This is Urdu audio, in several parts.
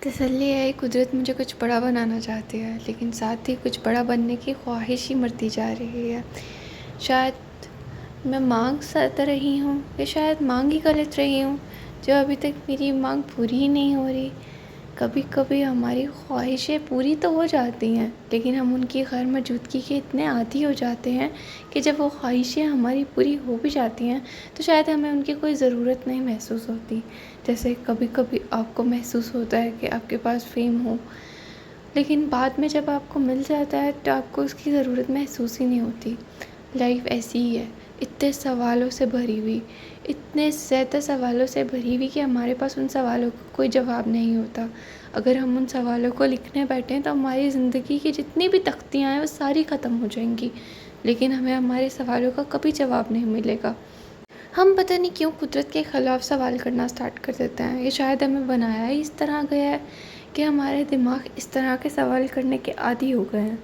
تسلی ہے قدرت مجھے کچھ بڑا بنانا چاہتی ہے، لیکن ساتھ ہی کچھ بڑا بننے کی خواہش ہی مرتی جا رہی ہے۔ شاید میں مانگ سات رہی ہوں یا شاید مانگ ہی غلط رہی ہوں، جو ابھی تک میری مانگ پوری ہی نہیں ہو رہی۔ کبھی کبھی ہماری خواہشیں پوری تو ہو جاتی ہیں، لیکن ہم ان کی غیر موجودگی کے اتنے عادی ہو جاتے ہیں کہ جب وہ خواہشیں ہماری پوری ہو بھی جاتی ہیں تو شاید ہمیں ان کی کوئی ضرورت نہیں محسوس ہوتی۔ جیسے کبھی کبھی آپ کو محسوس ہوتا ہے کہ آپ کے پاس فیم ہو، لیکن بعد میں جب آپ کو مل جاتا ہے تو آپ کو اس کی ضرورت محسوس ہی نہیں ہوتی۔ لائف ایسی ہی ہے، اتنے سوالوں سے بھری ہوئی، اتنے زیادہ سوالوں سے بھری ہوئی کہ ہمارے پاس ان سوالوں کا کوئی جواب نہیں ہوتا۔ اگر ہم ان سوالوں کو لکھنے بیٹھیں تو ہماری زندگی کی جتنی بھی تختیاں ہیں وہ ساری ختم ہو جائیں گی، لیکن ہمیں ہمارے سوالوں کا کبھی جواب نہیں ملے گا۔ ہم پتہ نہیں کیوں قدرت کے خلاف سوال کرنا سٹارٹ کر دیتے ہیں، یہ شاید ہمیں بنایا ہی اس طرح گیا ہے کہ ہمارے دماغ اس طرح کے سوال کرنے کے عادی ہو گئے ہیں۔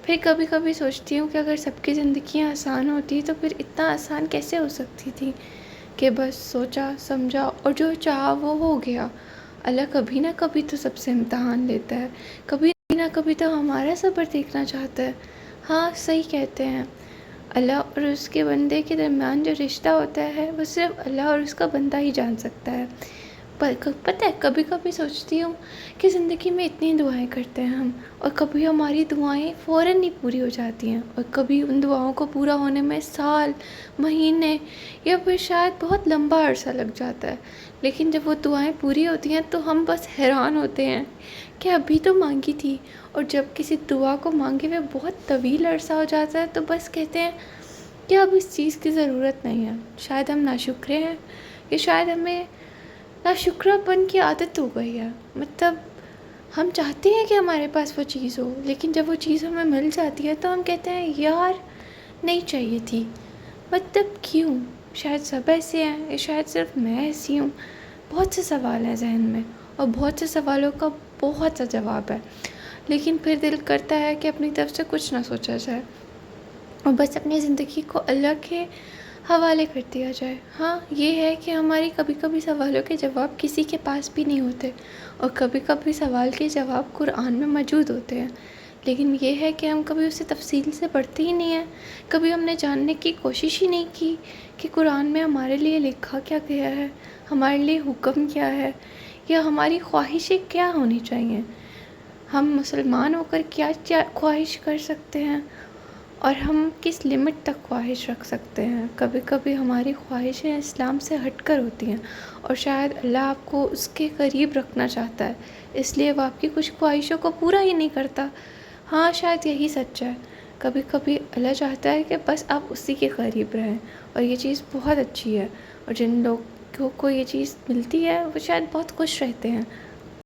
پھر کبھی کبھی سوچتی ہوں کہ اگر سب کی زندگیاں آسان ہوتی تو پھر اتنا آسان کیسے ہو سکتی تھی کہ بس سوچا سمجھا اور جو چاہا وہ ہو گیا۔ اللہ کبھی نہ کبھی تو سب سے امتحان لیتا ہے، کبھی نہ کبھی تو ہمارا صبر دیکھنا چاہتا ہے۔ ہاں صحیح کہتے ہیں، اللہ اور اس کے بندے کے درمیان جو رشتہ ہوتا ہے وہ صرف اللہ اور اس کا بندہ ہی جان سکتا ہے۔ پتہ ہے کبھی کبھی سوچتی ہوں کہ زندگی میں اتنی دعائیں کرتے ہیں ہم، اور کبھی ہماری دعائیں فوراً ہی پوری ہو جاتی ہیں، اور کبھی ان دعاؤں کو پورا ہونے میں سال، مہینے یا پھر شاید بہت لمبا عرصہ لگ جاتا ہے۔ لیکن جب وہ دعائیں پوری ہوتی ہیں تو ہم بس حیران ہوتے ہیں کہ ابھی تو مانگی تھی، اور جب کسی دعا کو مانگے ہوئے بہت طویل عرصہ ہو جاتا ہے تو بس کہتے ہیں کہ اب اس چیز کی ضرورت نہیں ہے۔ شاید ہم ناشکرے ہیں، کہ شاید ہمیں ناشکرہ پن کی عادت ہو گئی ہے۔ مطلب ہم چاہتے ہیں کہ ہمارے پاس وہ چیز ہو، لیکن جب وہ چیز ہمیں مل جاتی ہے تو ہم کہتے ہیں یار نہیں چاہیے تھی۔ مطلب کیوں؟ شاید سب ایسے ہیں یا شاید صرف میں ایسی ہوں۔ بہت سے سوال ہیں ذہن میں، اور بہت سے سوالوں کا بہت سا جواب ہے، لیکن پھر دل کرتا ہے کہ اپنی طرف سے کچھ نہ سوچا جائے اور بس اپنی زندگی کو اللہ کے حوالے کر دیا جائے۔ ہاں یہ ہے کہ ہماری کبھی کبھی سوالوں کے جواب کسی کے پاس بھی نہیں ہوتے، اور کبھی کبھی سوال کے جواب قرآن میں موجود ہوتے ہیں، لیکن یہ ہے کہ ہم کبھی اسے تفصیل سے پڑھتے ہی نہیں ہیں۔ کبھی ہم نے جاننے کی کوشش ہی نہیں کی کہ قرآن میں ہمارے لیے لکھا کیا گیا ہے، ہمارے لیے حکم کیا ہے، یا ہماری خواہشیں کیا ہونی چاہیے۔ ہم مسلمان ہو کر کیا خواہش کر سکتے ہیں، اور ہم کس لمٹ تک خواہش رکھ سکتے ہیں۔ کبھی کبھی ہماری خواہشیں اسلام سے ہٹ کر ہوتی ہیں، اور شاید اللہ آپ کو اس کے قریب رکھنا چاہتا ہے، اس لیے وہ آپ کی کچھ خواہشوں کو پورا ہی نہیں کرتا۔ ہاں شاید یہی سچ ہے، کبھی کبھی اللہ چاہتا ہے کہ بس آپ اسی کے قریب رہیں، اور یہ چیز بہت اچھی ہے، اور جن لوگوں کو یہ چیز ملتی ہے وہ شاید بہت خوش رہتے ہیں۔